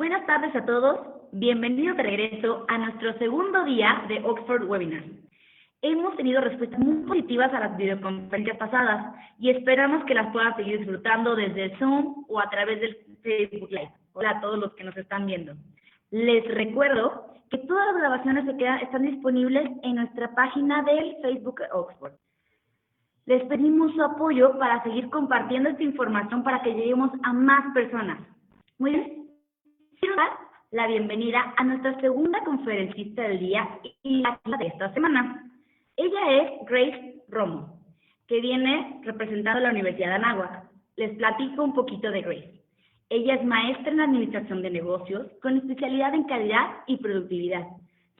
Buenas tardes a todos. Bienvenidos de regreso a nuestro segundo día de Oxford Webinars. Hemos tenido respuestas muy positivas a las videoconferencias pasadas y esperamos que las puedan seguir disfrutando desde el Zoom o a través del Facebook Live. Hola a todos los que nos están viendo. Les recuerdo que todas las grabaciones están disponibles en nuestra página del Facebook Oxford. Les pedimos su apoyo para seguir compartiendo esta información para que lleguemos a más personas. Muy bien. Quiero dar la bienvenida a nuestra segunda conferencista del día y la de esta semana. Ella es Grace Romo, que viene representando a la Universidad de Anáhuac. Les platico un poquito de Grace. Ella es maestra en Administración de Negocios con especialidad en calidad y productividad,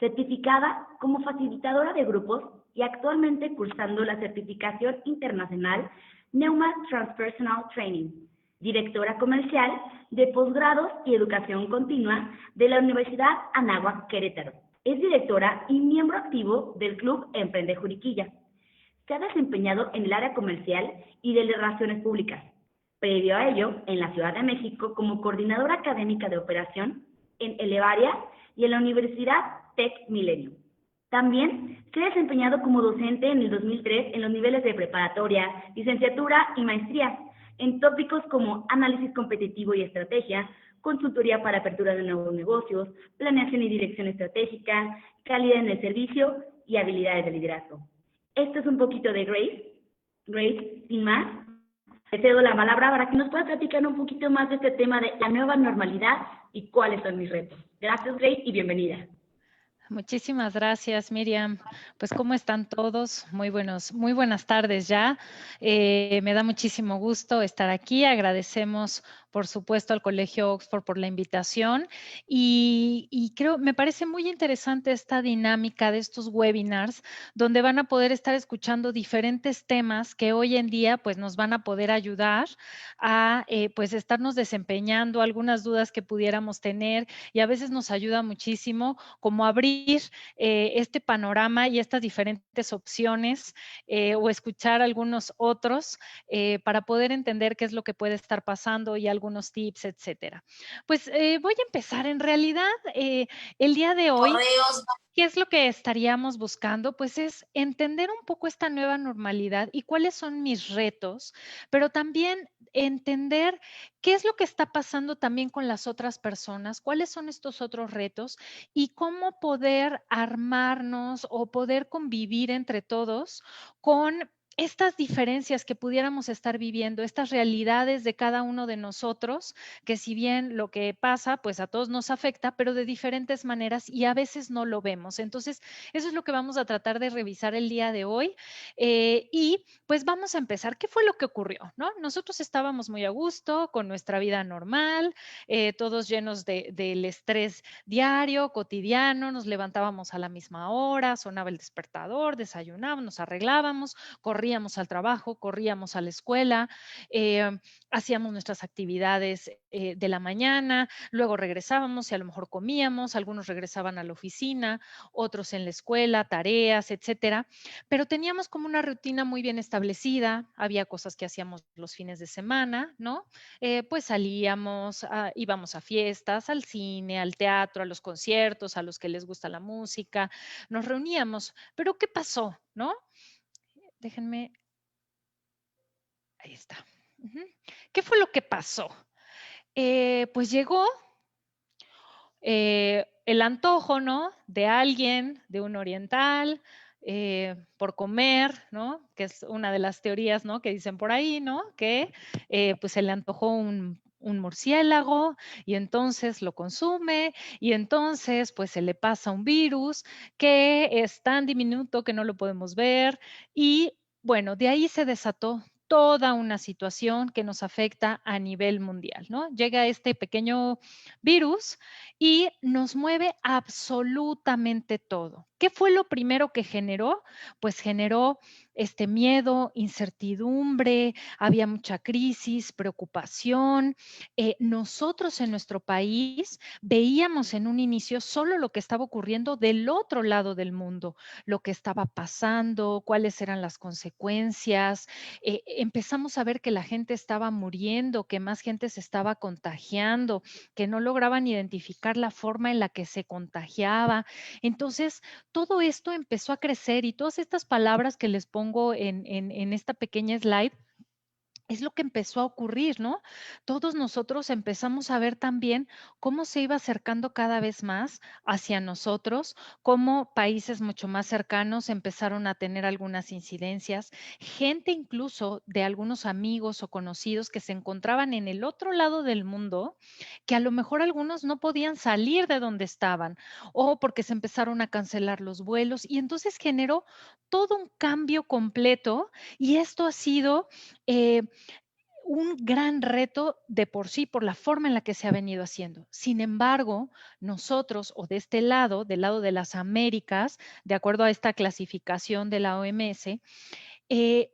certificada como facilitadora de grupos y actualmente cursando la certificación internacional Neuma Transpersonal Training, directora comercial de posgrados y educación continua de la Universidad Anáhuac Querétaro. Es directora y miembro activo del Club Emprende Juriquilla. Se ha desempeñado en el área comercial y de relaciones públicas. Previo a ello, en la Ciudad de México como coordinadora académica de operación en Elevaria y en la Universidad Tech Milenio. También se ha desempeñado como docente en el 2003 en los niveles de preparatoria, licenciatura y maestría, en tópicos como análisis competitivo y estrategia, consultoría para apertura de nuevos negocios, planeación y dirección estratégica, calidad en el servicio y habilidades de liderazgo. Esto es un poquito de Grace. Grace, sin más, te cedo la palabra para que nos puedas platicar un poquito más de este tema de la nueva normalidad y cuáles son mis retos. Gracias, Grace, y bienvenida. Muchísimas gracias, Miriam. Pues, ¿cómo están todos? Muy buenas tardes ya. Me da muchísimo gusto estar aquí. Agradecemos, por supuesto, al Colegio Oxford por la invitación y creo, me parece muy interesante esta dinámica de estos webinars, donde van a poder estar escuchando diferentes temas que hoy en día, pues, nos van a poder ayudar a, pues, estarnos desempeñando, algunas dudas que pudiéramos tener, y a veces nos ayuda muchísimo como abrir este panorama y estas diferentes opciones o escuchar algunos otros para poder entender qué es lo que puede estar pasando y algunos tips, etcétera. Pues voy a empezar. En realidad, el día de hoy, ¿qué es lo que estaríamos buscando? Pues es entender un poco esta nueva normalidad y cuáles son mis retos, pero también entender qué es lo que está pasando también con las otras personas, cuáles son estos otros retos y cómo poder armarnos o poder convivir entre todos con estas diferencias que pudiéramos estar viviendo, estas realidades de cada uno de nosotros, que si bien lo que pasa, pues a todos nos afecta, pero de diferentes maneras y a veces no lo vemos. Entonces, eso es lo que vamos a tratar de revisar el día de hoy. Y pues vamos a empezar. ¿Qué fue lo que ocurrió? ¿No? Nosotros estábamos muy a gusto con nuestra vida normal, todos llenos del estrés diario, cotidiano, nos levantábamos a la misma hora, sonaba el despertador, desayunábamos, nos arreglábamos, corríamos al trabajo, corríamos a la escuela, hacíamos nuestras actividades de la mañana, luego regresábamos y a lo mejor comíamos, algunos regresaban a la oficina, otros en la escuela, tareas, etcétera, pero teníamos como una rutina muy bien establecida, había cosas que hacíamos los fines de semana, ¿no? Pues salíamos, íbamos a fiestas, al cine, al teatro, a los conciertos, a los que les gusta la música, nos reuníamos, pero ¿qué pasó? ¿No? Déjenme, ahí está. ¿Qué fue lo que pasó? Pues llegó el antojo, ¿no? De alguien, de un oriental, por comer, ¿no? Que es una de las teorías, ¿no? Que dicen por ahí, ¿no? Que pues se le antojó un murciélago y entonces lo consume y entonces pues se le pasa un virus que es tan diminuto que no lo podemos ver y bueno, de ahí se desató toda una situación que nos afecta a nivel mundial, ¿no? Llega este pequeño virus y nos mueve absolutamente todo. ¿Qué fue lo primero que generó? Pues generó miedo, incertidumbre, había mucha crisis, preocupación. Nosotros en nuestro país veíamos en un inicio solo lo que estaba ocurriendo del otro lado del mundo, lo que estaba pasando, cuáles eran las consecuencias. Empezamos a ver que la gente estaba muriendo, que más gente se estaba contagiando, que no lograban identificar la forma en la que se contagiaba. Entonces, todo esto empezó a crecer y todas estas palabras que les pongo en esta pequeña slide es lo que empezó a ocurrir, ¿no? Todos nosotros empezamos a ver también cómo se iba acercando cada vez más hacia nosotros, cómo países mucho más cercanos empezaron a tener algunas incidencias, gente incluso de algunos amigos o conocidos que se encontraban en el otro lado del mundo, que a lo mejor algunos no podían salir de donde estaban o porque se empezaron a cancelar los vuelos y entonces generó todo un cambio completo y esto ha sido eh, un gran reto de por sí, por la forma en la que se ha venido haciendo. Sin embargo, nosotros, o de este lado, del lado de las Américas, de acuerdo a esta clasificación de la OMS, eh,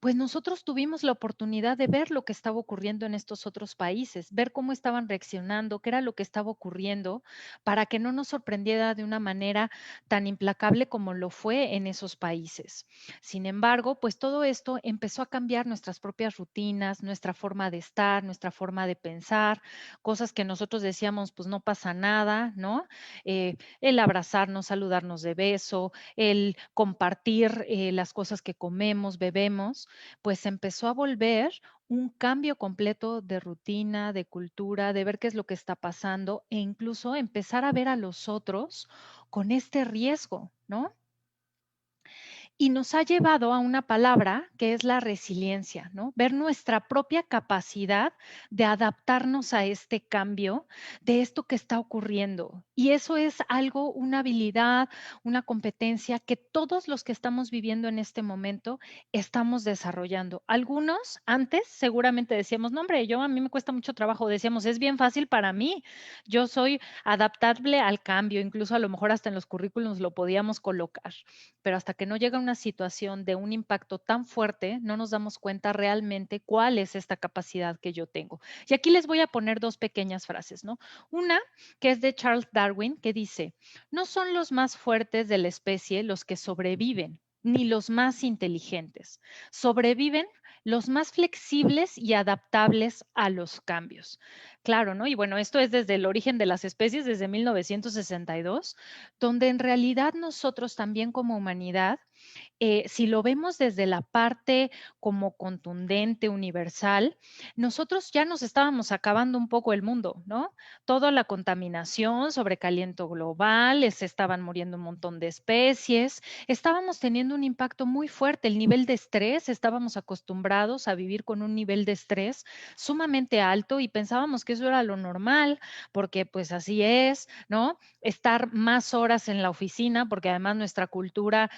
pues nosotros tuvimos la oportunidad de ver lo que estaba ocurriendo en estos otros países, ver cómo estaban reaccionando, qué era lo que estaba ocurriendo, para que no nos sorprendiera de una manera tan implacable como lo fue en esos países. Sin embargo, pues todo esto empezó a cambiar nuestras propias rutinas, nuestra forma de estar, nuestra forma de pensar, cosas que nosotros decíamos, pues no pasa nada, ¿no? El abrazarnos, saludarnos de beso, el compartir las cosas que comemos, bebemos, pues empezó a volver un cambio completo de rutina, de cultura, de ver qué es lo que está pasando e incluso empezar a ver a los otros con este riesgo, ¿no? Y nos ha llevado a una palabra que es la resiliencia, ¿no? Ver nuestra propia capacidad de adaptarnos a este cambio, de esto que está ocurriendo. Y eso es algo, una habilidad, una competencia que todos los que estamos viviendo en este momento estamos desarrollando. Algunos antes seguramente decíamos, no, hombre, a mí me cuesta mucho trabajo, decíamos, es bien fácil para mí, yo soy adaptable al cambio, incluso a lo mejor hasta en los currículums lo podíamos colocar, pero hasta que no llega una situación de un impacto tan fuerte, no nos damos cuenta realmente cuál es esta capacidad que yo tengo. Y aquí les voy a poner dos pequeñas frases, ¿no? Una que es de Charles Darwin, que dice, no son los más fuertes de la especie los que sobreviven, ni los más inteligentes. Sobreviven los más flexibles y adaptables a los cambios. Claro, ¿no? Y bueno, esto es desde el origen de las especies, desde 1962, donde en realidad nosotros también como humanidad si lo vemos desde la parte como contundente, universal, nosotros ya nos estábamos acabando un poco el mundo, ¿no? Toda la contaminación, sobrecaliento global, se estaban muriendo un montón de especies, estábamos teniendo un impacto muy fuerte, el nivel de estrés, estábamos acostumbrados a vivir con un nivel de estrés sumamente alto y pensábamos que eso era lo normal, porque pues así es, ¿no? Estar más horas en la oficina, porque además nuestra cultura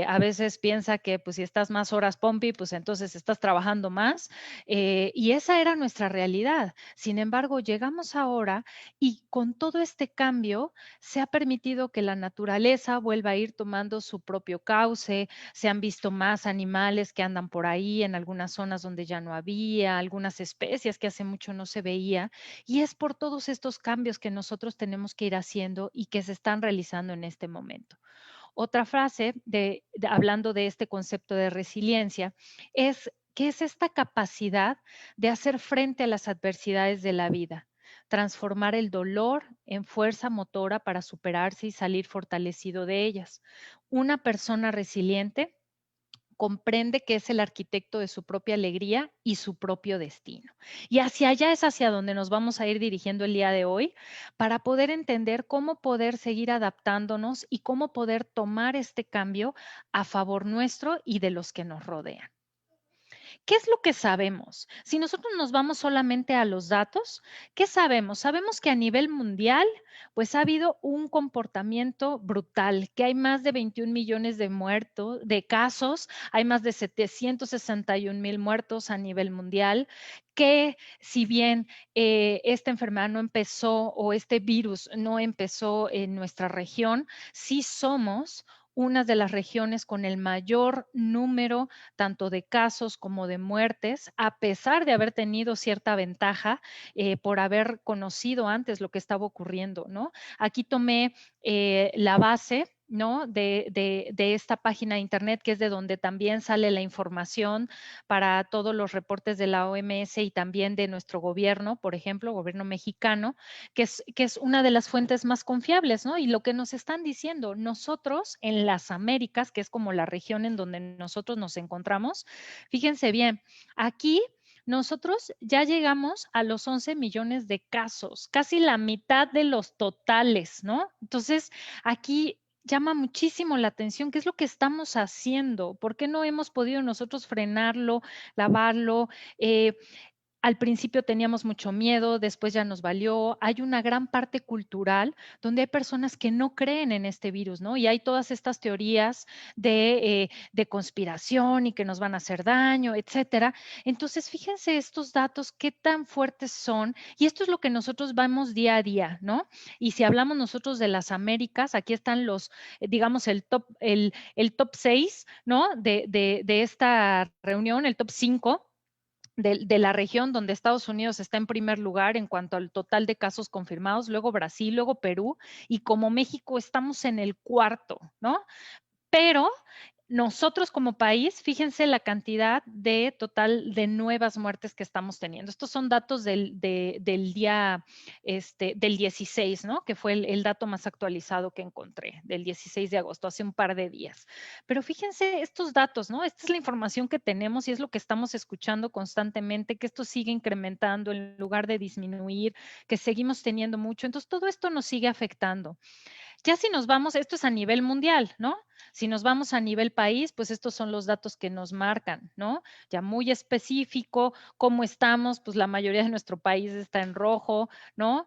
a veces piensa que pues si estás más horas pompi, pues entonces estás trabajando más y esa era nuestra realidad. Sin embargo, llegamos ahora y con todo este cambio se ha permitido que la naturaleza vuelva a ir tomando su propio cauce, se han visto más animales que andan por ahí en algunas zonas donde ya no había, algunas especies que hace mucho no se veía y es por todos estos cambios que nosotros tenemos que ir haciendo y que se están realizando en este momento. Otra frase hablando de este concepto de resiliencia es que es esta capacidad de hacer frente a las adversidades de la vida, transformar el dolor en fuerza motora para superarse y salir fortalecido de ellas. Una persona resiliente comprende que es el arquitecto de su propia alegría y su propio destino. Y hacia allá es hacia donde nos vamos a ir dirigiendo el día de hoy para poder entender cómo poder seguir adaptándonos y cómo poder tomar este cambio a favor nuestro y de los que nos rodean. ¿Qué es lo que sabemos? Si nosotros nos vamos solamente a los datos, ¿qué sabemos? Sabemos que a nivel mundial, pues ha habido un comportamiento brutal, que hay más de 21 millones de muertos, de casos, hay más de 761,000 muertos a nivel mundial, que si bien esta enfermedad no empezó o este virus no empezó en nuestra región, sí somos una de las regiones con el mayor número tanto de casos como de muertes, a pesar de haber tenido cierta ventaja por haber conocido antes lo que estaba ocurriendo, ¿no? Aquí tomé la base, ¿no? De esta página de internet, que es de donde también sale la información para todos los reportes de la OMS y también de nuestro gobierno, por ejemplo, gobierno mexicano, que es una de las fuentes más confiables, ¿no? Y lo que nos están diciendo, nosotros en las Américas, que es como la región en donde nosotros nos encontramos, fíjense bien, aquí nosotros ya llegamos a los 11 millones de casos, casi la mitad de los totales, ¿no? Entonces, aquí llama muchísimo la atención qué es lo que estamos haciendo, por qué no hemos podido nosotros frenarlo, lavarlo. Al principio teníamos mucho miedo, después ya nos valió. Hay una gran parte cultural donde hay personas que no creen en este virus, ¿no? Y hay todas estas teorías de conspiración y que nos van a hacer daño, etcétera. Entonces, fíjense estos datos, qué tan fuertes son. Y esto es lo que nosotros vamos día a día, ¿no? Y si hablamos nosotros de las Américas, aquí están los, digamos, el top 6, ¿no? De esta reunión, el top 5 de la región donde Estados Unidos está en primer lugar en cuanto al total de casos confirmados, luego Brasil, luego Perú, y como México estamos en el cuarto, ¿no? Pero nosotros como país, fíjense la cantidad de total de nuevas muertes que estamos teniendo. Estos son datos del día, del 16, ¿no? Que fue el dato más actualizado que encontré, del 16 de agosto, hace un par de días. Pero fíjense estos datos, ¿no? Esta es la información que tenemos y es lo que estamos escuchando constantemente, que esto sigue incrementando en lugar de disminuir, que seguimos teniendo mucho. Entonces, todo esto nos sigue afectando. Ya si nos vamos, esto es a nivel mundial, ¿no? Si nos vamos a nivel país, pues estos son los datos que nos marcan, ¿no? Ya muy específico, cómo estamos, pues la mayoría de nuestro país está en rojo, ¿no?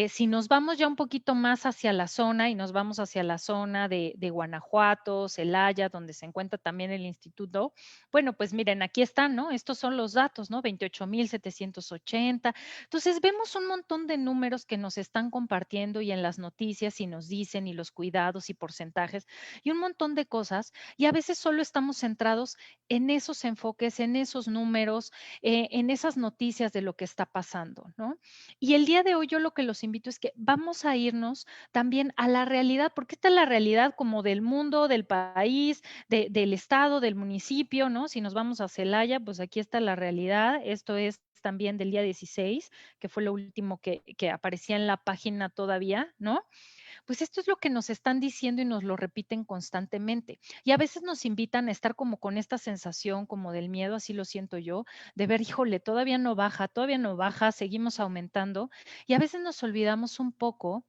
Si nos vamos ya un poquito más hacia la zona y nos vamos hacia la zona de Guanajuato, Celaya, donde se encuentra también el instituto, bueno, pues miren, aquí están, ¿no? Estos son los datos, ¿no? 28,780. Entonces, vemos un montón de números que nos están compartiendo y en las noticias y nos dicen y los cuidados y porcentajes y un montón de cosas. Y a veces solo estamos centrados en esos enfoques, en esos números, en esas noticias de lo que está pasando, ¿no? Y el día de hoy yo lo que los invito es que vamos a irnos también a la realidad, porque esta es la realidad como del mundo, del país, del estado, del municipio, ¿no? Si nos vamos a Celaya, pues aquí está la realidad. Esto es también del día 16, que fue lo último que aparecía en la página todavía, ¿no? Pues esto es lo que nos están diciendo y nos lo repiten constantemente. Y a veces nos invitan a estar como con esta sensación, como del miedo, así lo siento yo, de ver, híjole, todavía no baja, seguimos aumentando. Y a veces nos olvidamos un poco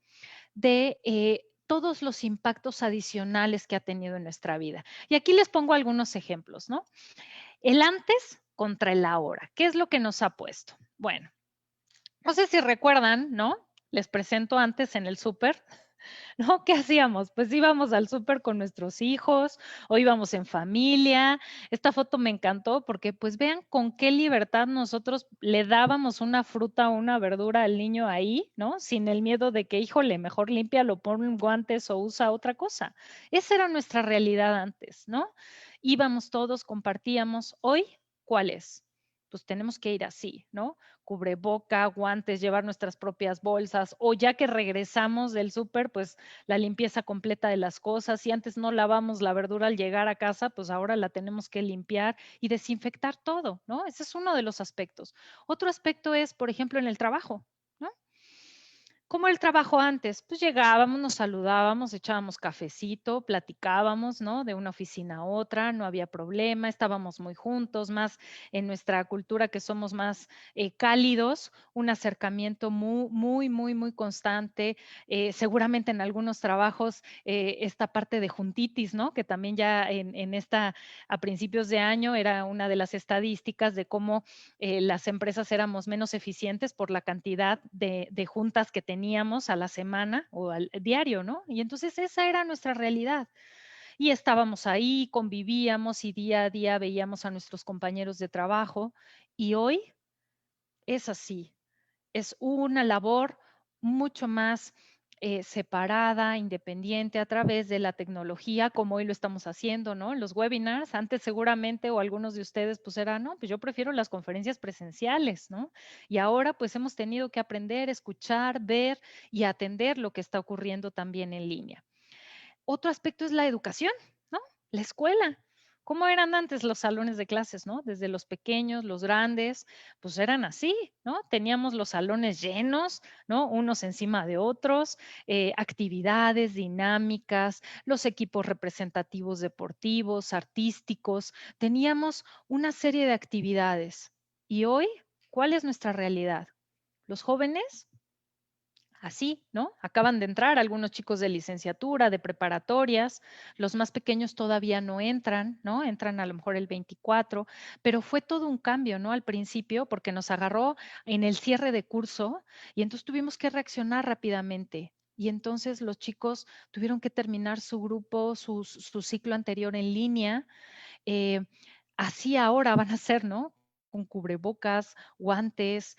de todos los impactos adicionales que ha tenido en nuestra vida. Y aquí les pongo algunos ejemplos, ¿no? El antes contra el ahora. ¿Qué es lo que nos ha puesto? Bueno, no sé si recuerdan, ¿no? Les presento antes en el súper, ¿no? ¿Qué hacíamos? Pues íbamos al súper con nuestros hijos o íbamos en familia. Esta foto me encantó porque pues vean con qué libertad nosotros le dábamos una fruta o una verdura al niño ahí, ¿no? Sin el miedo de que, híjole, mejor límpialo, pon guantes o usa otra cosa. Esa era nuestra realidad antes, ¿no? Íbamos todos, compartíamos. Hoy, ¿cuál es? Pues tenemos que ir así, ¿no? Cubreboca, guantes, llevar nuestras propias bolsas, o ya que regresamos del súper, pues la limpieza completa de las cosas. Si antes no lavamos la verdura al llegar a casa, pues ahora la tenemos que limpiar y desinfectar todo, ¿no? Ese es uno de los aspectos. Otro aspecto es, por ejemplo, en el trabajo, ¿no? ¿Cómo el trabajo antes? Pues llegábamos, nos saludábamos, echábamos cafecito, platicábamos, ¿no? De una oficina a otra, no había problema, estábamos muy juntos, más en nuestra cultura que somos más cálidos, un acercamiento muy constante. Seguramente en algunos trabajos esta parte de juntitis, ¿no? Que también ya en esta, a principios de año, era una de las estadísticas de cómo las empresas éramos menos eficientes por la cantidad de juntas que teníamos a la semana o al diario, ¿no? Y entonces esa era nuestra realidad. Y estábamos ahí, convivíamos y día a día veíamos a nuestros compañeros de trabajo. Y hoy es así, es una labor mucho más separada, independiente a través de la tecnología, como hoy lo estamos haciendo, ¿no? Los webinars, antes seguramente, o algunos de ustedes, pues era, no, pues yo prefiero las conferencias presenciales, ¿no? Y ahora pues hemos tenido que aprender, escuchar, ver y atender lo que está ocurriendo también en línea. Otro aspecto es la educación, ¿no? La escuela. ¿Cómo eran antes los salones de clases, no? Desde los pequeños, los grandes, pues eran así, ¿no? Teníamos los salones llenos, ¿no? Unos encima de otros, actividades dinámicas, los equipos representativos deportivos, artísticos, teníamos una serie de actividades. ¿Y hoy cuál es nuestra realidad? Los jóvenes así, ¿no? Acaban de entrar algunos chicos de licenciatura, de preparatorias, los más pequeños todavía no entran, ¿no? Entran a lo mejor el 24, pero fue todo un cambio, ¿no? Al principio, porque nos agarró en el cierre de curso y entonces tuvimos que reaccionar rápidamente. Y entonces los chicos tuvieron que terminar su grupo, su ciclo anterior en línea. eh, Así ahora van a ser, ¿no? Con cubrebocas, guantes.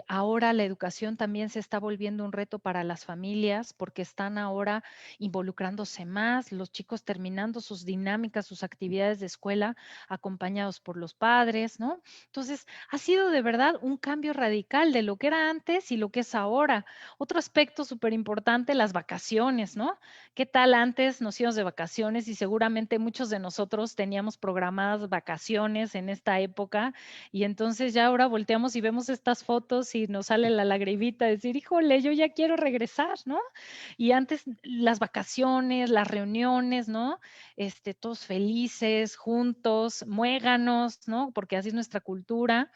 Ahora la educación también se está volviendo un reto para las familias porque están ahora involucrándose más, los chicos terminando sus dinámicas, sus actividades de escuela acompañados por los padres, ¿no? Entonces, ha sido de verdad un cambio radical de lo que era antes y lo que es ahora. Otro aspecto súper importante, las vacaciones, ¿no? ¿Qué tal antes nos íbamos de vacaciones y seguramente muchos de nosotros teníamos programadas vacaciones en esta época y entonces ya ahora volteamos y vemos estas fotos y nos sale la lagrimita de decir, híjole, yo ya quiero regresar, ¿no? Y antes las vacaciones, las reuniones, ¿no? Todos felices, juntos, muéganos, ¿no? Porque así es nuestra cultura.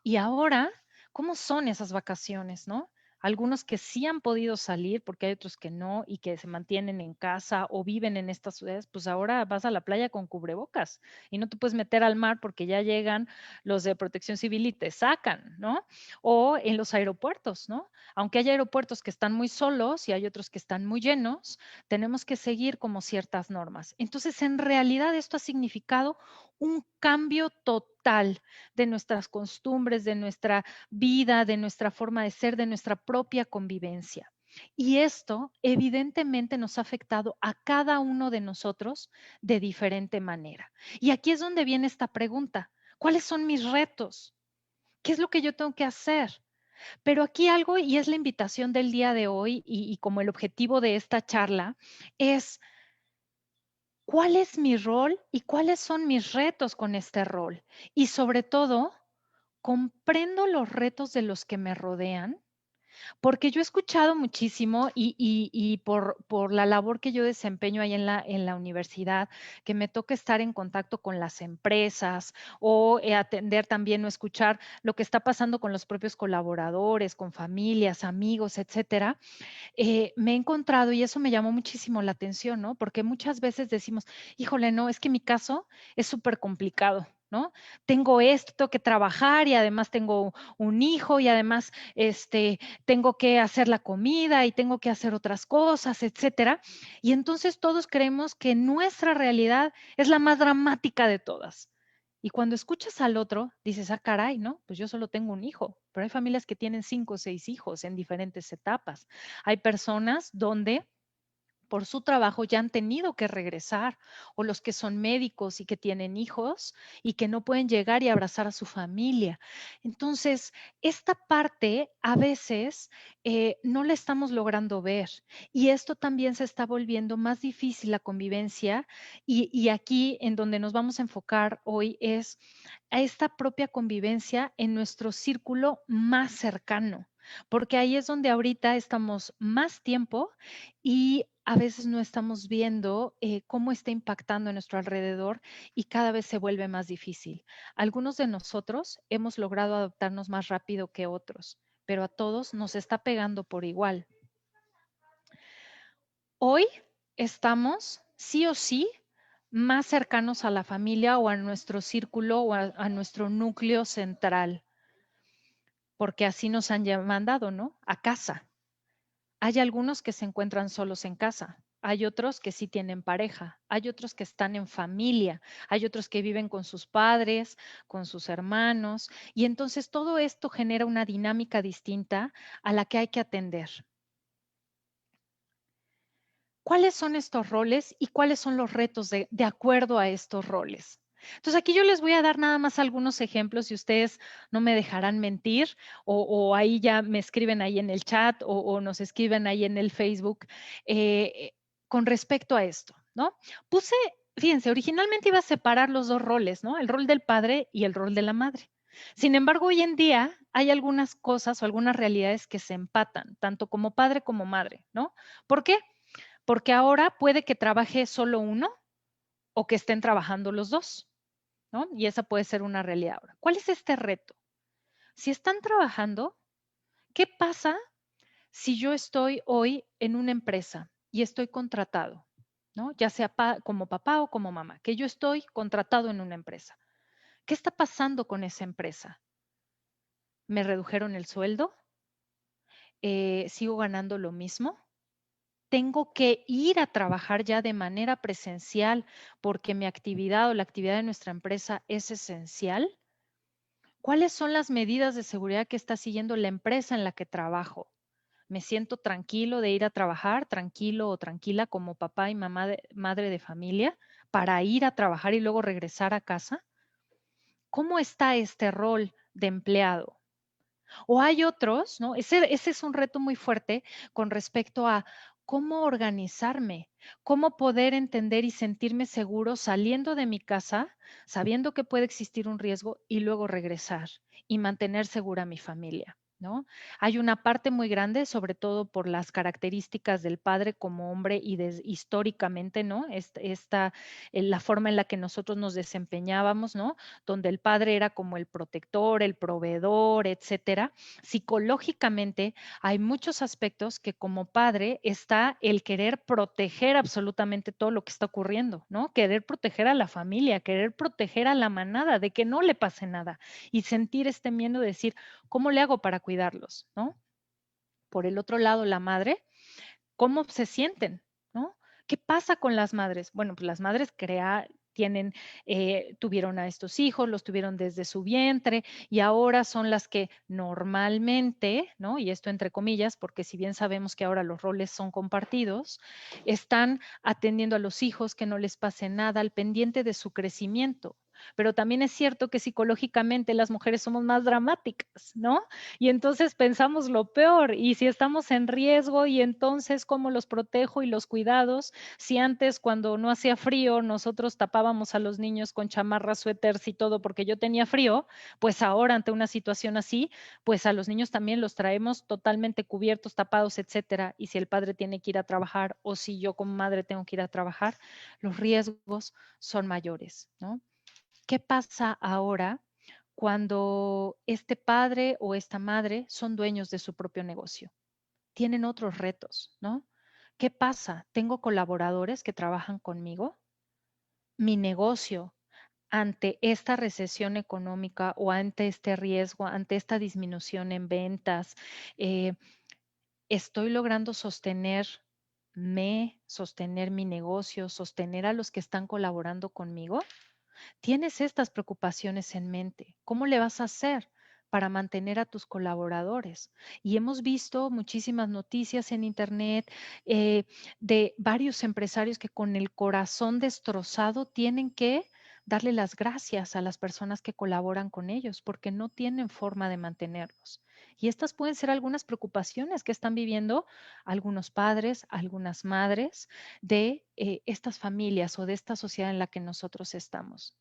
Y ahora, ¿cómo son esas vacaciones, no? Algunos que sí han podido salir, porque hay otros que no, y que se mantienen en casa o viven en estas ciudades, pues ahora vas a la playa con cubrebocas y no te puedes meter al mar porque ya llegan los de Protección Civil y te sacan, ¿no? O en los aeropuertos, ¿no? Aunque hay aeropuertos que están muy solos y hay otros que están muy llenos, tenemos que seguir como ciertas normas. Entonces, en realidad esto ha significado un cambio total de nuestras costumbres, de nuestra vida, de nuestra forma de ser, de nuestra propia convivencia. Y esto evidentemente nos ha afectado a cada uno de nosotros de diferente manera. Y aquí es donde viene esta pregunta. ¿Cuáles son mis retos? ¿Qué es lo que yo tengo que hacer? Pero aquí algo, y es la invitación del día de hoy y como el objetivo de esta charla, es ¿cuál es mi rol y cuáles son mis retos con este rol? Y sobre todo, ¿comprendo los retos de los que me rodean? Porque yo he escuchado muchísimo y por la labor que yo desempeño ahí en la universidad, que me toca estar en contacto con las empresas o atender también o escuchar lo que está pasando con los propios colaboradores, con familias, amigos, etcétera, me he encontrado y eso me llamó muchísimo la atención, ¿no? Porque muchas veces decimos, híjole, no, es que mi caso es súper complicado, ¿no? Tengo esto, tengo que trabajar y además tengo un hijo y además tengo que hacer la comida y tengo que hacer otras cosas, etcétera. Y entonces todos creemos que nuestra realidad es la más dramática de todas. Y cuando escuchas al otro, dices, ah, caray, ¿no? Pues yo solo tengo un hijo, pero hay familias que tienen 5 o 6 hijos en diferentes etapas. Hay personas donde por su trabajo ya han tenido que regresar, o los que son médicos y que tienen hijos y que no pueden llegar y abrazar a su familia. Entonces, esta parte a veces no la estamos logrando ver y esto también se está volviendo más difícil la convivencia y aquí en donde nos vamos a enfocar hoy es a esta propia convivencia en nuestro círculo más cercano. porque ahí es donde ahorita estamos más tiempo y a veces no estamos viendo cómo está impactando a nuestro alrededor y cada vez se vuelve más difícil. Algunos de nosotros hemos logrado adaptarnos más rápido que otros, pero a todos nos está pegando por igual. Hoy estamos, sí o sí, más cercanos a la familia o a nuestro círculo o a nuestro núcleo central, porque así nos han mandado, ¿no? A casa. Hay algunos que se encuentran solos en casa, hay otros que sí tienen pareja, hay otros que están en familia, hay otros que viven con sus padres, con sus hermanos, y entonces todo esto genera una dinámica distinta a la que hay que atender. ¿Cuáles son estos roles y cuáles son los retos de acuerdo a estos roles? Entonces, aquí yo les voy a dar nada más algunos ejemplos y ustedes no me dejarán mentir o ahí ya me escriben ahí en el chat o nos escriben ahí en el Facebook con respecto a esto, ¿no? Fíjense, originalmente iba a separar los dos roles, ¿no? El rol del padre y el rol de la madre. Sin embargo, hoy en día hay algunas cosas o algunas realidades que se empatan, tanto como padre como madre, ¿no? ¿Por qué? Porque ahora puede que trabaje solo uno o que estén trabajando los dos, ¿no? Y esa puede ser una realidad ahora. ¿Cuál es este reto? Si están trabajando, ¿qué pasa si yo estoy hoy en una empresa y estoy contratado, ¿no? Ya sea como papá o como mamá, que yo estoy contratado en una empresa. ¿Qué está pasando con esa empresa? ¿Me redujeron el sueldo? ¿Sigo ganando lo mismo? Tengo que ir a trabajar ya de manera presencial porque mi actividad o la actividad de nuestra empresa es esencial. ¿Cuáles son las medidas de seguridad que está siguiendo la empresa en la que trabajo? ¿Me siento tranquilo de ir a trabajar, tranquilo o tranquila como papá y mamá madre de familia para ir a trabajar y luego regresar a casa? ¿Cómo está este rol de empleado? O hay otros, ¿no? Ese es un reto muy fuerte con respecto a cómo organizarme, cómo poder entender y sentirme seguro saliendo de mi casa, sabiendo que puede existir un riesgo y luego regresar y mantener segura a mi familia, ¿no? Hay una parte muy grande, sobre todo por las características del padre como hombre y históricamente, ¿no? La forma en la que nosotros nos desempeñábamos, ¿no? Donde el padre era como el protector, el proveedor, etcétera. Psicológicamente hay muchos aspectos que como padre está el querer proteger absolutamente todo lo que está ocurriendo, ¿no? Querer proteger a la familia, querer proteger a la manada de que no le pase nada y sentir este miedo de decir, ¿cómo le hago para cuidarlos, ¿no? Por el otro lado, la madre, ¿cómo se sienten? ¿No? ¿Qué pasa con las madres? Bueno, pues las madres tuvieron a estos hijos, los tuvieron desde su vientre y ahora son las que normalmente, ¿no? Y esto entre comillas, porque si bien sabemos que ahora los roles son compartidos, están atendiendo a los hijos, que no les pase nada, al pendiente de su crecimiento. Pero también es cierto que psicológicamente las mujeres somos más dramáticas, ¿no? Y entonces pensamos lo peor, y si estamos en riesgo, y entonces cómo los protejo y los cuidados, si antes cuando no hacía frío nosotros tapábamos a los niños con chamarras, suéteres y todo porque yo tenía frío, pues ahora ante una situación así, pues a los niños también los traemos totalmente cubiertos, tapados, etcétera, y si el padre tiene que ir a trabajar o si yo como madre tengo que ir a trabajar, los riesgos son mayores, ¿no? ¿Qué pasa ahora cuando este padre o esta madre son dueños de su propio negocio? Tienen otros retos, ¿no? ¿Qué pasa? ¿Tengo colaboradores que trabajan conmigo? Mi negocio ante esta recesión económica o ante este riesgo, ante esta disminución en ventas, eh, ¿estoy logrando sostener mi negocio, sostener a los que están colaborando conmigo? Tienes estas preocupaciones en mente. ¿Cómo le vas a hacer para mantener a tus colaboradores? Y hemos visto muchísimas noticias en Internet de varios empresarios que con el corazón destrozado tienen que darle las gracias a las personas que colaboran con ellos porque no tienen forma de mantenerlos. Y estas pueden ser algunas preocupaciones que están viviendo algunos padres, algunas madres de estas familias o de esta sociedad en la que nosotros estamos.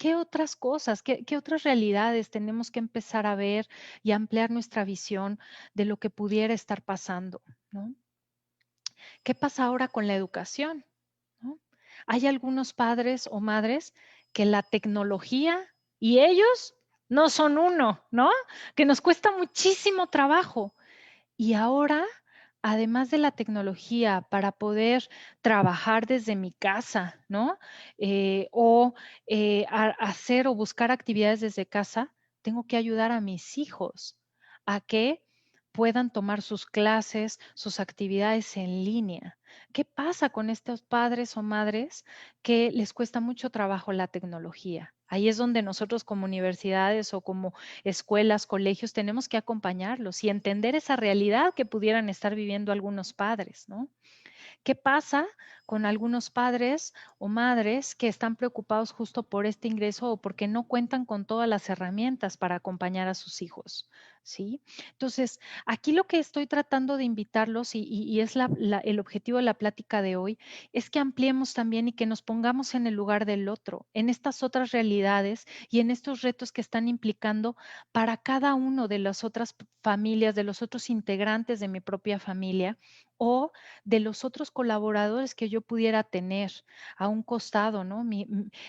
¿qué otras cosas, qué otras realidades tenemos que empezar a ver y ampliar nuestra visión de lo que pudiera estar pasando, ¿no? ¿Qué pasa ahora con la educación? ¿No? Hay algunos padres o madres que la tecnología y ellos no son uno, ¿no? Que nos cuesta muchísimo trabajo. Y ahora, además de la tecnología, para poder trabajar desde mi casa, ¿no? Hacer o buscar actividades desde casa, tengo que ayudar a mis hijos a que puedan tomar sus clases, sus actividades en línea. ¿Qué pasa con estos padres o madres que les cuesta mucho trabajo la tecnología? Ahí es donde nosotros como universidades o como escuelas, colegios, tenemos que acompañarlos y entender esa realidad que pudieran estar viviendo algunos padres, ¿no? ¿Qué pasa con algunos padres o madres que están preocupados justo por este ingreso o porque no cuentan con todas las herramientas para acompañar a sus hijos? ¿Sí? Entonces, aquí lo que estoy tratando de invitarlos y es el objetivo de la plática de hoy, es que ampliemos también y que nos pongamos en el lugar del otro, en estas otras realidades y en estos retos que están implicando para cada uno de las otras familias, de los otros integrantes de mi propia familia o de los otros colaboradores que yo pudiera tener a un costado, ¿no?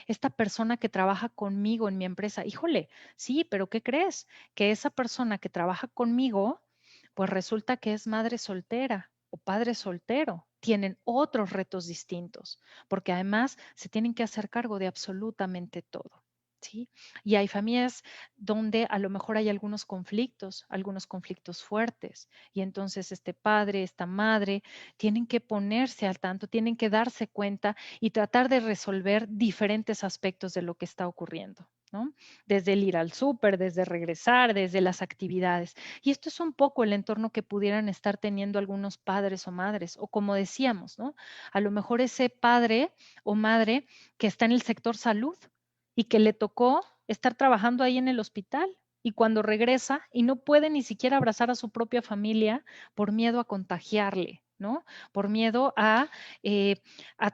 Esta persona que trabaja conmigo en mi empresa, híjole, sí, pero ¿qué crees? Que esa persona que trabaja conmigo, pues resulta que es madre soltera o padre soltero. Tienen otros retos distintos, porque además se tienen que hacer cargo de absolutamente todo. ¿Sí? Y hay familias donde a lo mejor hay algunos conflictos fuertes, y entonces este padre, esta madre, tienen que ponerse al tanto, tienen que darse cuenta y tratar de resolver diferentes aspectos de lo que está ocurriendo, ¿no? Desde el ir al súper, desde regresar, desde las actividades. Y esto es un poco el entorno que pudieran estar teniendo algunos padres o madres, o como decíamos, ¿no? A lo mejor ese padre o madre que está en el sector salud y que le tocó estar trabajando ahí en el hospital y cuando regresa y no puede ni siquiera abrazar a su propia familia por miedo a contagiarle, ¿no? Por miedo a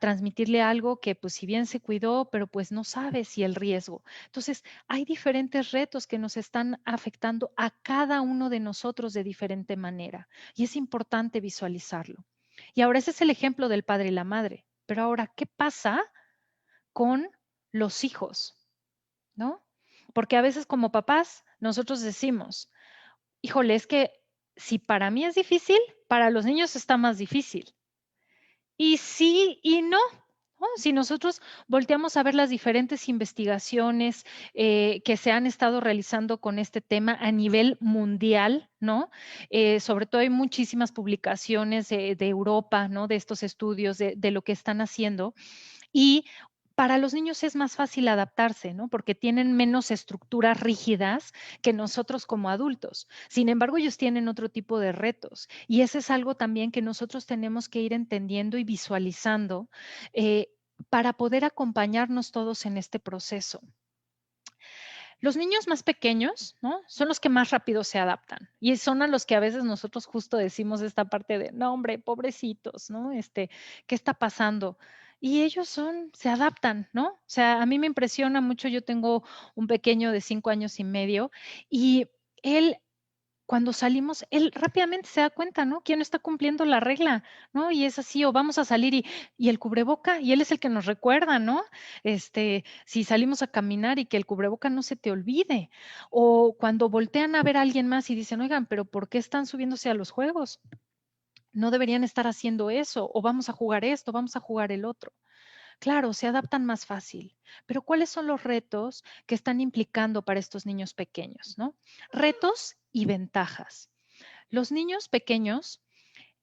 transmitirle algo que pues si bien se cuidó, pero pues no sabe si el riesgo. Entonces, hay diferentes retos que nos están afectando a cada uno de nosotros de diferente manera y es importante visualizarlo. Y ahora ese es el ejemplo del padre y la madre, pero ahora, ¿qué pasa con los hijos? ¿No? Porque a veces como papás nosotros decimos, híjole, es que si para mí es difícil, para los niños está más difícil. Y sí y no. ¿No? Si nosotros volteamos a ver las diferentes investigaciones que se han estado realizando con este tema a nivel mundial, ¿no? Sobre todo hay muchísimas publicaciones de Europa, ¿no? De estos estudios, de lo que están haciendo. Y para los niños es más fácil adaptarse, ¿no? Porque tienen menos estructuras rígidas que nosotros como adultos. Sin embargo, ellos tienen otro tipo de retos y ese es algo también que nosotros tenemos que ir entendiendo y visualizando para poder acompañarnos todos en este proceso. Los niños más pequeños, ¿no? Son los que más rápido se adaptan y son a los que a veces nosotros justo decimos esta parte de, no, hombre, pobrecitos, ¿no? ¿Qué está pasando? Y ellos se adaptan, ¿no? O sea, a mí me impresiona mucho, yo tengo un pequeño de 5 años y medio y él cuando salimos, él rápidamente se da cuenta, ¿no? ¿Quién está cumpliendo la regla? ¿No? Y es así, o vamos a salir y el cubreboca, y él es el que nos recuerda, ¿no? Si salimos a caminar y que el cubreboca no se te olvide. O cuando voltean a ver a alguien más y dicen, oigan, pero ¿por qué están subiéndose a los juegos? No deberían estar haciendo eso, o vamos a jugar esto, vamos a jugar el otro. Claro, se adaptan más fácil, pero ¿cuáles son los retos que están implicando para estos niños pequeños, no? Retos y ventajas. Los niños pequeños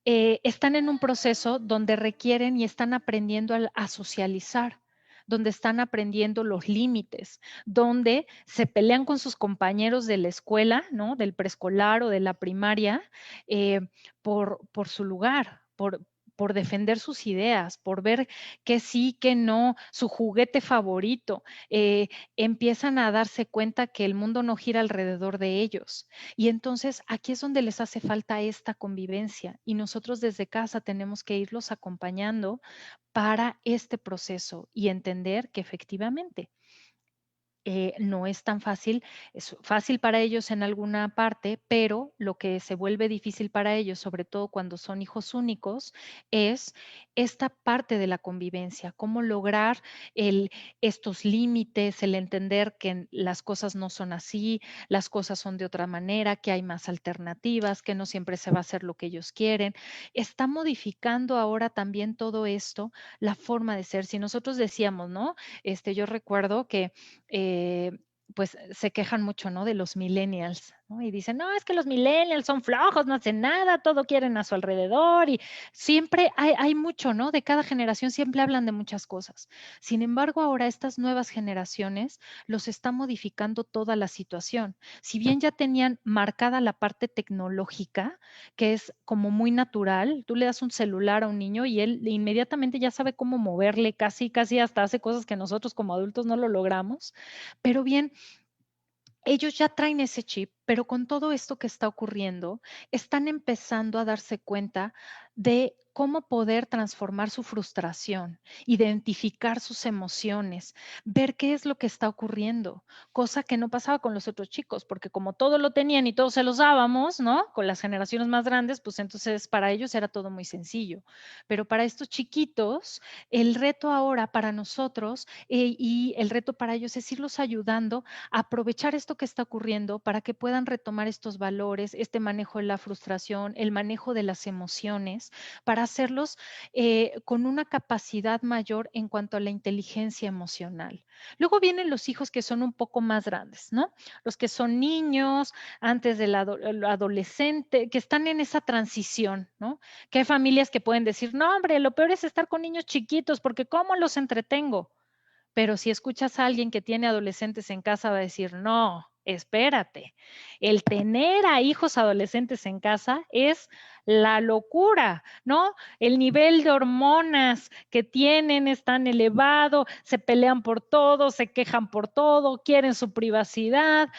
están en un proceso donde requieren y están aprendiendo a socializar, donde están aprendiendo los límites, donde se pelean con sus compañeros de la escuela, ¿no? Del preescolar o de la primaria, eh, por su lugar, por defender sus ideas, por ver que sí, que no, su juguete favorito. Empiezan a darse cuenta que el mundo no gira alrededor de ellos. Y entonces aquí es donde les hace falta esta convivencia y nosotros desde casa tenemos que irlos acompañando para este proceso y entender que efectivamente no es tan fácil, es fácil para ellos en alguna parte, pero lo que se vuelve difícil para ellos, sobre todo cuando son hijos únicos, es esta parte de la convivencia, cómo lograr estos límites, el entender que las cosas no son así, las cosas son de otra manera, que hay más alternativas, que no siempre se va a hacer lo que ellos quieren. Está modificando ahora también todo esto, la forma de ser. Si nosotros decíamos, ¿no? Yo recuerdo que eh, pues se quejan mucho, ¿no? De los millennials, ¿no? Y dicen, no, es que los millennials son flojos, no hacen nada, todo quieren a su alrededor y siempre hay mucho, ¿no? De cada generación siempre hablan de muchas cosas. Sin embargo, ahora estas nuevas generaciones los está modificando toda la situación. Si bien ya tenían marcada la parte tecnológica, que es como muy natural, tú le das un celular a un niño y él inmediatamente ya sabe cómo moverle, casi, casi hasta hace cosas que nosotros como adultos no lo logramos. Pero bien, ellos ya traen ese chip, pero con todo esto que está ocurriendo, están empezando a darse cuenta de cómo poder transformar su frustración, identificar sus emociones, ver qué es lo que está ocurriendo, cosa que no pasaba con los otros chicos, porque como todo lo tenían y todos se los dábamos, ¿no? Con las generaciones más grandes, pues entonces para ellos era todo muy sencillo. Pero para estos chiquitos, el reto ahora para nosotros y el reto para ellos es irlos ayudando aprovechar esto que está ocurriendo para que puedan retomar estos valores, este manejo de la frustración, el manejo de las emociones, para hacerlos con una capacidad mayor en cuanto a la inteligencia emocional. Luego vienen los hijos que son un poco más grandes, ¿no? Los que son niños, antes del adolescente, que están en esa transición, ¿no? Que hay familias que pueden decir, no, hombre, lo peor es estar con niños chiquitos, porque ¿cómo los entretengo? Pero si escuchas a alguien que tiene adolescentes en casa, va a decir, no, espérate, el tener a hijos adolescentes en casa es la locura, ¿no? El nivel de hormonas que tienen es tan elevado, se pelean por todo, se quejan por todo, quieren su privacidad,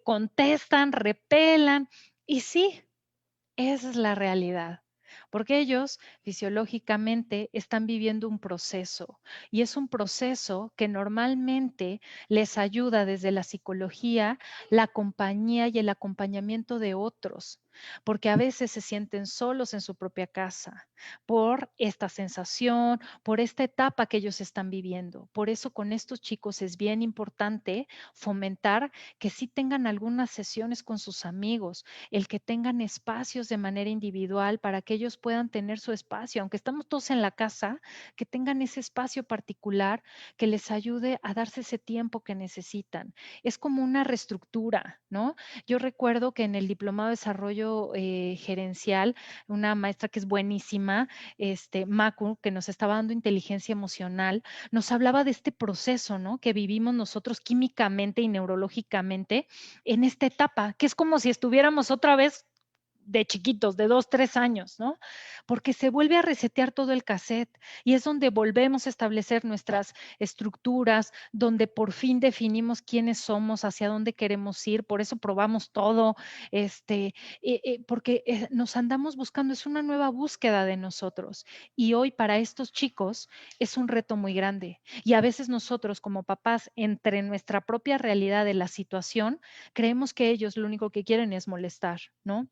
contestan, repelan. Y sí, esa es la realidad, porque ellos fisiológicamente están viviendo un proceso y es un proceso que normalmente les ayuda desde la psicología, la compañía y el acompañamiento de otros, porque a veces se sienten solos en su propia casa por esta sensación, por esta etapa que ellos están viviendo. Por eso con estos chicos es bien importante fomentar que sí tengan algunas sesiones con sus amigos, el que tengan espacios de manera individual para que ellos puedan tener su espacio, aunque estamos todos en la casa, que tengan ese espacio particular que les ayude a darse ese tiempo que necesitan. Es como una reestructura, ¿no? Yo recuerdo que en el Diplomado de Desarrollo Gerencial, una maestra que es buenísima, Macu, que nos estaba dando inteligencia emocional, nos hablaba de este proceso, ¿no? Que vivimos nosotros químicamente y neurológicamente en esta etapa, que es como si estuviéramos otra vez de chiquitos, de 2, 3 años, ¿no? Porque se vuelve a resetear todo el cassette y es donde volvemos a establecer nuestras estructuras, donde por fin definimos quiénes somos, hacia dónde queremos ir, por eso probamos todo, porque nos andamos buscando, es una nueva búsqueda de nosotros y hoy para estos chicos es un reto muy grande y a veces nosotros como papás, entre nuestra propia realidad de la situación, creemos que ellos lo único que quieren es molestar, ¿no?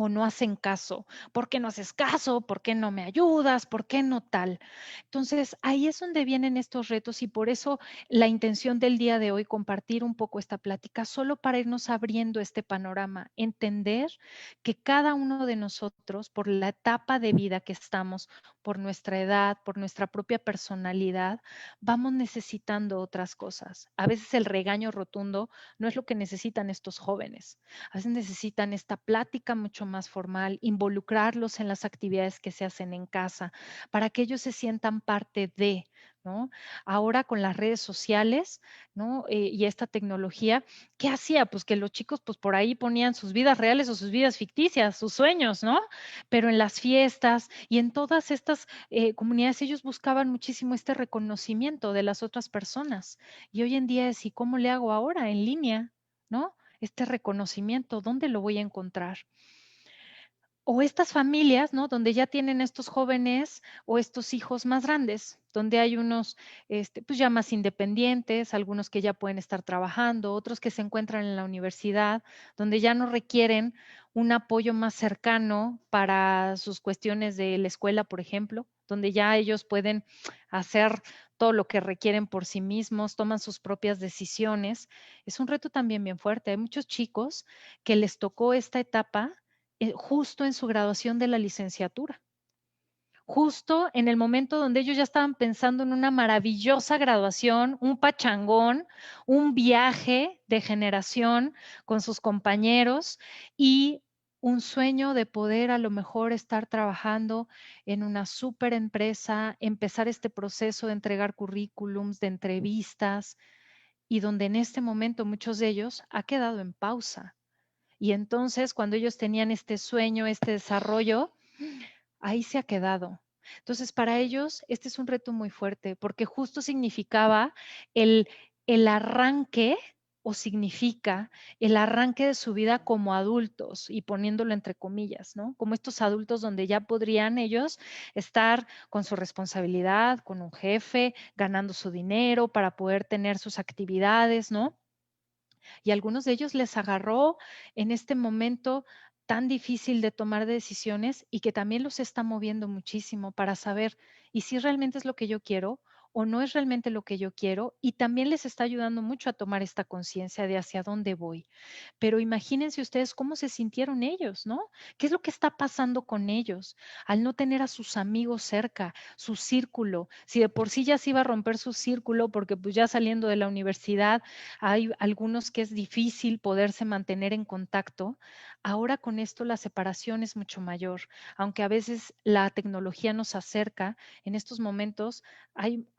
O no hacen caso. ¿Por qué no haces caso? ¿Por qué no me ayudas? ¿Por qué no tal? Entonces, ahí es donde vienen estos retos y por eso la intención del día de hoy, compartir un poco esta plática, solo para irnos abriendo este panorama, entender que cada uno de nosotros, por la etapa de vida que estamos, por nuestra edad, por nuestra propia personalidad, vamos necesitando otras cosas. A veces el regaño rotundo no es lo que necesitan estos jóvenes. A veces necesitan esta plática mucho más formal, involucrarlos en las actividades que se hacen en casa, para que ellos se sientan parte de, ¿no? Ahora con las redes sociales, ¿no? Y esta tecnología, ¿qué hacía? Pues que los chicos, pues por ahí ponían sus vidas reales o sus vidas ficticias, sus sueños, ¿no? Pero en las fiestas y en todas estas comunidades, ellos buscaban muchísimo este reconocimiento de las otras personas. Y hoy en día es, ¿y cómo le hago ahora? En línea, ¿no? Este reconocimiento, ¿dónde lo voy a encontrar? O estas familias, ¿no? Donde ya tienen estos jóvenes o estos hijos más grandes, donde hay unos, pues ya más independientes, algunos que ya pueden estar trabajando, otros que se encuentran en la universidad, donde ya no requieren un apoyo más cercano para sus cuestiones de la escuela, por ejemplo, donde ya ellos pueden hacer todo lo que requieren por sí mismos, toman sus propias decisiones. Es un reto también bien fuerte. Hay muchos chicos que les tocó esta etapa justo en su graduación de la licenciatura, justo en el momento donde ellos ya estaban pensando en una maravillosa graduación, un pachangón, un viaje de generación con sus compañeros y un sueño de poder a lo mejor estar trabajando en una súper empresa, empezar este proceso de entregar currículums, de entrevistas, y donde en este momento muchos de ellos ha quedado en pausa. Y entonces, cuando ellos tenían este sueño, este desarrollo, ahí se ha quedado. Entonces, para ellos, este es un reto muy fuerte, porque justo significaba el, el arranque o significa el arranque de su vida como adultos, y poniéndolo entre comillas, ¿no? Como estos adultos donde ya podrían ellos estar con su responsabilidad, con un jefe, ganando su dinero para poder tener sus actividades, ¿no? Y a algunos de ellos les agarró en este momento tan difícil de tomar decisiones y que también los está moviendo muchísimo para saber, ¿y si realmente es lo que yo quiero o no es realmente lo que yo quiero? Y también les está ayudando mucho a tomar esta conciencia de hacia dónde voy. Pero imagínense ustedes cómo se sintieron ellos, ¿no? ¿Qué es lo que está pasando con ellos al no tener a sus amigos cerca, su círculo? Si de por sí ya se iba a romper su círculo porque pues ya saliendo de la universidad hay algunos que es difícil poderse mantener en contacto, ahora con esto la separación es mucho mayor. Aunque a veces la tecnología nos acerca, en estos momentos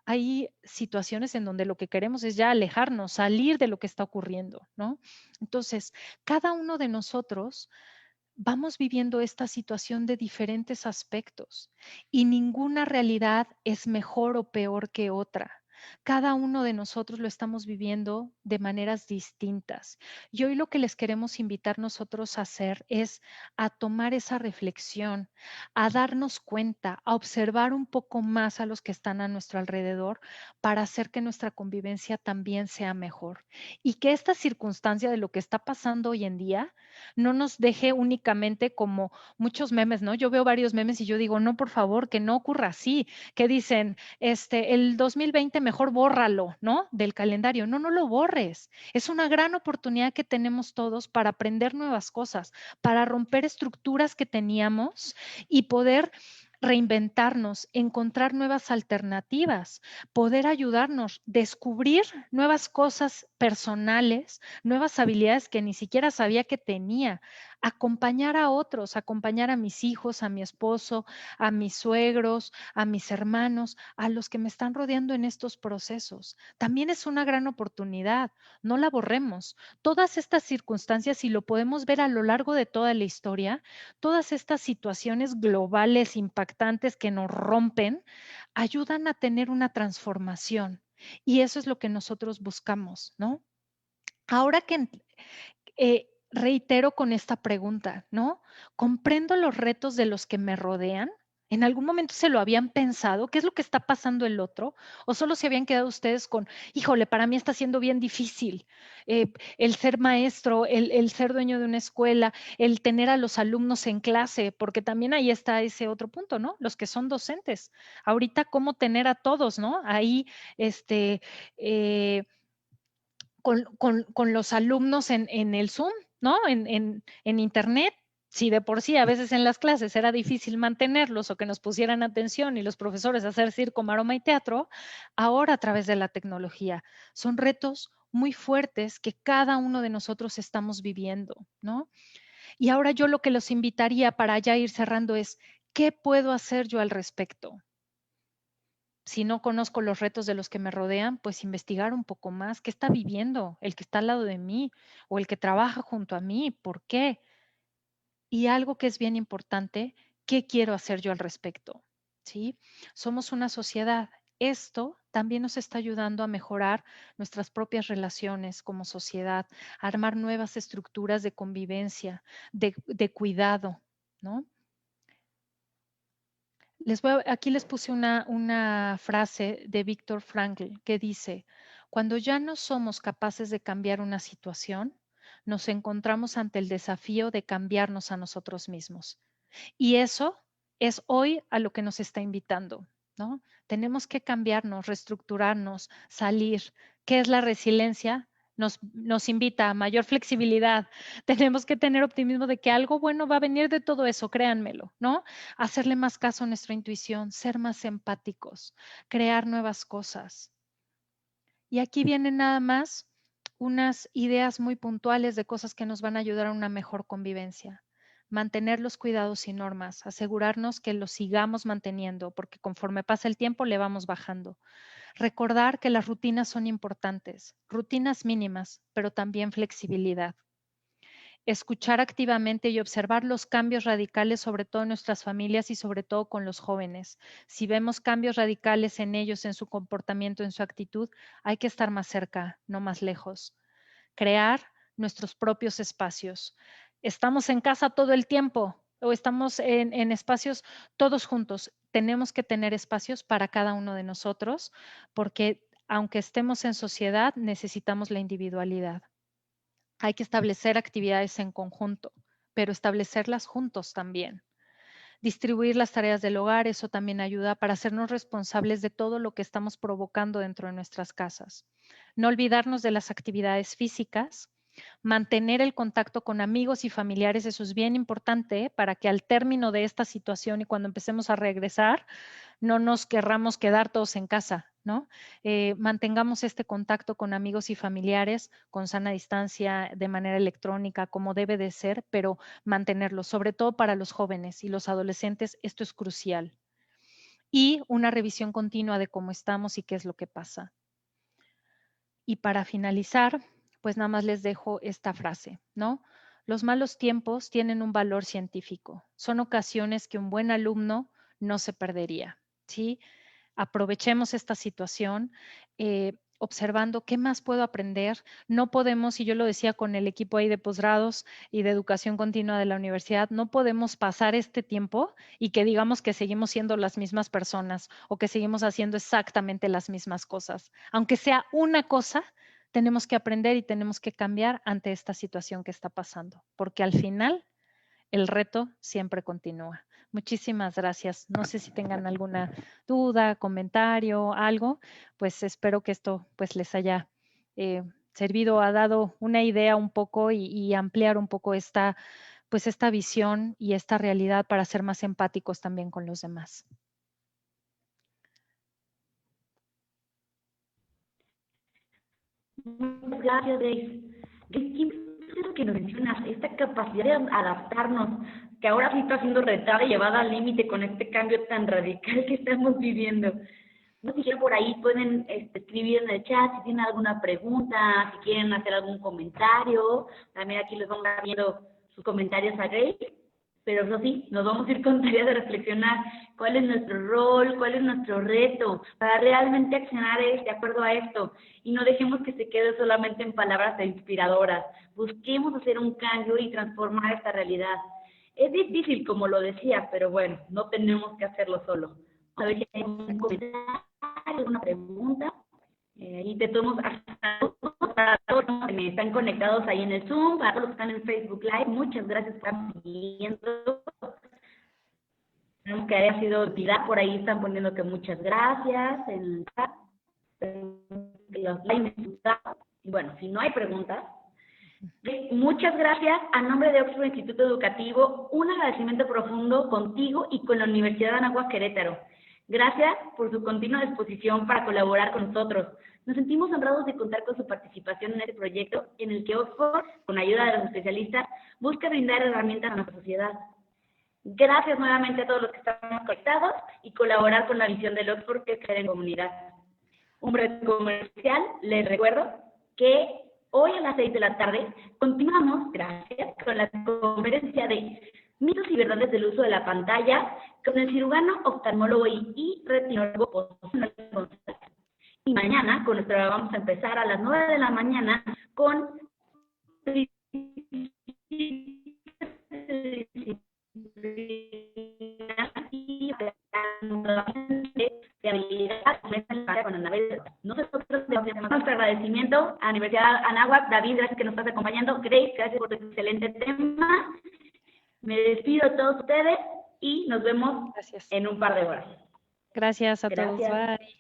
hay situaciones en donde lo que queremos es ya alejarnos, salir de lo que está ocurriendo, ¿no? Entonces, cada uno de nosotros vamos viviendo esta situación de diferentes aspectos y ninguna realidad es mejor o peor que otra. Cada uno de nosotros lo estamos viviendo de maneras distintas. Y hoy lo que les queremos invitar nosotros a hacer es a tomar esa reflexión, a darnos cuenta, a observar un poco más a los que están a nuestro alrededor para hacer que nuestra convivencia también sea mejor. Y que esta circunstancia de lo que está pasando hoy en día no nos deje únicamente como muchos memes, ¿no? Yo veo varios memes y yo digo, no, por favor, que no ocurra así, que dicen, el 2020 mejor bórralo, ¿no? Del calendario. No, no lo borres. Es una gran oportunidad que tenemos todos para aprender nuevas cosas, para romper estructuras que teníamos y poder reinventarnos, encontrar nuevas alternativas, poder ayudarnos, descubrir nuevas cosas personales, nuevas habilidades que ni siquiera sabía que tenía, acompañar a otros, acompañar a mis hijos, a mi esposo, a mis suegros, a mis hermanos, a los que me están rodeando en estos procesos. También es una gran oportunidad, no la borremos. Todas estas circunstancias, si lo podemos ver a lo largo de toda la historia, todas estas situaciones globales impactantes que nos rompen, ayudan a tener una transformación. Y eso es lo que nosotros buscamos, ¿no? Ahora que reitero con esta pregunta, ¿no? ¿Comprendo los retos de los que me rodean? ¿En algún momento se lo habían pensado? ¿Qué es lo que está pasando el otro? ¿O solo se habían quedado ustedes con, híjole, para mí está siendo bien difícil el ser maestro, el ser dueño de una escuela, el tener a los alumnos en clase? Porque también ahí está ese otro punto, ¿no? Los que son docentes. Ahorita, ¿cómo tener a todos, ¿no? Ahí, eh, con los alumnos en el Zoom, ¿no? En Internet. Si de por sí a veces en las clases era difícil mantenerlos o que nos pusieran atención y los profesores hacer circo, maroma y teatro, ahora a través de la tecnología. Son retos muy fuertes que cada uno de nosotros estamos viviendo, ¿no? Y ahora yo lo que los invitaría para ya ir cerrando es, ¿qué puedo hacer yo al respecto? Si no conozco los retos de los que me rodean, pues investigar un poco más qué está viviendo el que está al lado de mí o el que trabaja junto a mí, por qué. Y algo que es bien importante, ¿qué quiero hacer yo al respecto? ¿Sí? Somos una sociedad. Esto también nos está ayudando a mejorar nuestras propias relaciones como sociedad, a armar nuevas estructuras de convivencia, de cuidado, ¿no? Aquí les puse una frase de Viktor Frankl que dice, cuando ya no somos capaces de cambiar una situación, nos encontramos ante el desafío de cambiarnos a nosotros mismos. Y eso es hoy a lo que nos está invitando, ¿no? Tenemos que cambiarnos, reestructurarnos, salir. ¿Qué es la resiliencia? Nos invita a mayor flexibilidad. Tenemos que tener optimismo de que algo bueno va a venir de todo eso, créanmelo, ¿no? Hacerle más caso a nuestra intuición, ser más empáticos, crear nuevas cosas. Y aquí vienen nada más unas ideas muy puntuales de cosas que nos van a ayudar a una mejor convivencia. Mantener los cuidados y normas, asegurarnos que los sigamos manteniendo, porque conforme pasa el tiempo le vamos bajando. Recordar que las rutinas son importantes, rutinas mínimas, pero también flexibilidad. Escuchar activamente y observar los cambios radicales, sobre todo en nuestras familias y sobre todo con los jóvenes. Si vemos cambios radicales en ellos, en su comportamiento, en su actitud, hay que estar más cerca, no más lejos. Crear nuestros propios espacios. Estamos en casa todo el tiempo o estamos en espacios todos juntos. Tenemos que tener espacios para cada uno de nosotros porque aunque estemos en sociedad, necesitamos la individualidad. Hay que establecer actividades en conjunto, pero establecerlas juntos también. Distribuir las tareas del hogar, eso también ayuda para hacernos responsables de todo lo que estamos provocando dentro de nuestras casas. No olvidarnos de las actividades físicas, mantener el contacto con amigos y familiares, eso es bien importante para que al término de esta situación y cuando empecemos a regresar, no nos querramos quedar todos en casa, ¿no? Mantengamos este contacto con amigos y familiares con sana distancia, de manera electrónica, como debe de ser, pero mantenerlo, sobre todo para los jóvenes y los adolescentes, esto es crucial. Y una revisión continua de cómo estamos y qué es lo que pasa. Y para finalizar, pues nada más les dejo esta frase, ¿no? Los malos tiempos tienen un valor científico. Son ocasiones que un buen alumno no se perdería, ¿sí? Aprovechemos esta situación, observando qué más puedo aprender. No podemos, y yo lo decía con el equipo ahí de posgrados y de educación continua de la universidad, no podemos pasar este tiempo y que digamos que seguimos siendo las mismas personas o que seguimos haciendo exactamente las mismas cosas. Aunque sea una cosa, tenemos que aprender y tenemos que cambiar ante esta situación que está pasando, porque al final el reto siempre continúa. Muchísimas gracias. No sé si tengan alguna duda, comentario, algo, pues espero que esto pues les haya servido, ha dado una idea un poco y ampliar un poco esta, pues esta visión y esta realidad para ser más empáticos también con los demás. Muchas gracias, Grace. Qué importante lo que nos mencionas, esta capacidad de adaptarnos, que ahora sí está siendo retada y llevada al límite con este cambio tan radical que estamos viviendo. No sé si por ahí pueden escribir en el chat si tienen alguna pregunta, si quieren hacer algún comentario. También aquí les vamos a viendo sus comentarios a Grace. Pero eso sí, nos vamos a ir con tarea de reflexionar cuál es nuestro rol, cuál es nuestro reto, para realmente accionar de acuerdo a esto. Y no dejemos que se quede solamente en palabras inspiradoras. Busquemos hacer un cambio y transformar esta realidad. Es difícil, como lo decía, pero bueno, no tenemos que hacerlo solo. A ver si hay un comentario, alguna pregunta. Y te tomo para todos los que están conectados ahí en el Zoom, para todos los que están en Facebook Live, muchas gracias por estar siguiendo. Esperamos que haya sido de utilidad. Por ahí están poniendo que muchas gracias en el chat. Los likes. Y bueno, si no hay preguntas, muchas gracias. A nombre de Oxford Instituto Educativo, un agradecimiento profundo contigo y con la Universidad de Anáhuac Querétaro. Gracias por su continua disposición para colaborar con nosotros. Nos sentimos honrados de contar con su participación en este proyecto en el que Oxford, con ayuda de los especialistas, busca brindar herramientas a nuestra sociedad. Gracias nuevamente a todos los que estamos conectados y colaborar con la visión del Oxford, que es crear en comunidad. Un breve comercial, les recuerdo que hoy a las 6 de la tarde continuamos, gracias, con la conferencia de mitos y verdades del uso de la pantalla con el cirujano, oftalmólogo y retinólogo. Y mañana vamos a empezar a las 9 de la mañana con agradecimiento a la Universidad Anáhuac. David, gracias que nos estás acompañando. Grace, gracias por tu excelente tema. Me despido de todos ustedes y nos vemos en un par de horas. Gracias a todos. Bye.